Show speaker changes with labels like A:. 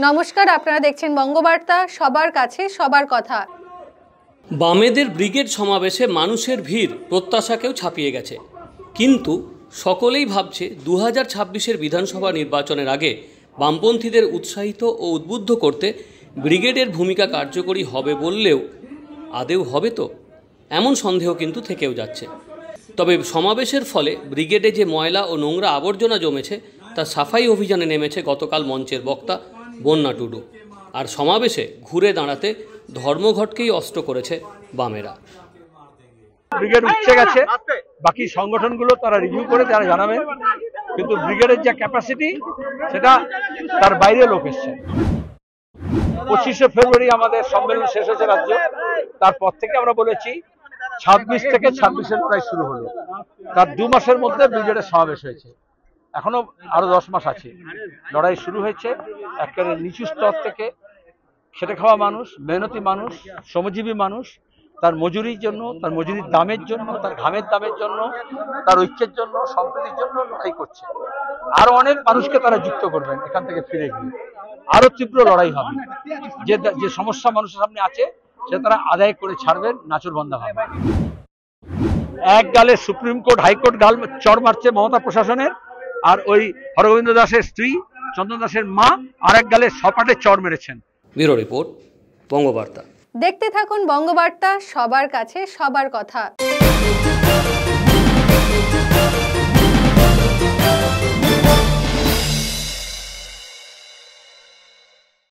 A: নমস্কার, আপনারা দেখছেন বঙ্গবার্তা, সবার কাছে সবার কথা।
B: বামেদের ব্রিগেড সমাবেশে মানুষের ভিড় প্রত্যাশাকেও ছাপিয়ে গেছে, কিন্তু সকলেই ভাবছে 2026-এর বিধানসভা নির্বাচনের আগে বামপন্থীদের উৎসাহিত ও উদ্বুদ্ধ করতে ব্রিগেডের ভূমিকা কার্যকরী হবে বললেও আদেও হবে তো, এমন সন্দেহ কিন্তু থেকেও যাচ্ছে। তবে সমাবেশের ফলে ব্রিগেডে যে ময়লা ও নোংরা আবর্জনা জমেছে তা সাফাই অভিযানে নেমেছে গতকাল মঞ্চের বক্তা বন্যা টুডু। আর সমাবেশে ঘুরে দাঁড়াতে ধর্মঘটকেই অস্ত্র করেছে বামেরা।
C: ব্রিগেড উঠছে গেছে, বাকি সংগঠনগুলো তারা রিভিউ করে তারা জানাবে, কিন্তু ব্রিগেডের যে ক্যাপাসিটি সেটা তার বাইরে লোক এসছে। 25শে ফেব্রুয়ারি আমাদের সম্মেলন শেষ হয়েছে রাজ্য, তারপর থেকে আমরা বলেছি 26 থেকে 26-এর লড়াই শুরু হলো। তার 2 মাসের মধ্যে ব্রিগেডের সমাবেশ হয়েছে, এখনো আরো 10 মাস আছে। লড়াই শুরু হয়েছে একেবারে নিচু স্তর থেকে, খেটে খাওয়া মানুষ, মেহনতি মানুষ, শ্রমজীবী মানুষ তার মজুরির জন্য, তার মজুরির দামের জন্য, তার ঘামের দামের জন্য, তার ঐক্যের জন্য, সম্প্রীতির জন্য লড়াই করছে। আরো অনেক মানুষকে তারা যুক্ত করবেন, এখান থেকে ফিরে গিয়ে আরো তীব্র লড়াই হবে। যে সমস্যা মানুষের সামনে আছে সে তারা আদায় করে ছাড়বেন, নাচুরবন্দা হবে। এক গালে সুপ্রিম কোর্ট, হাইকোর্ট গাল চড় মারছে মমতা প্রশাসনের, আর ওই হরগোবিন্দ দাসের স্ত্রী চন্দন দাসের মা আর এক গালে সপাটে চড় মেরেছেন।
B: Bureau report, Bangabarta.
A: দেখতে থাকুন বঙ্গবার্তা, সবার কাছে সবার কথা।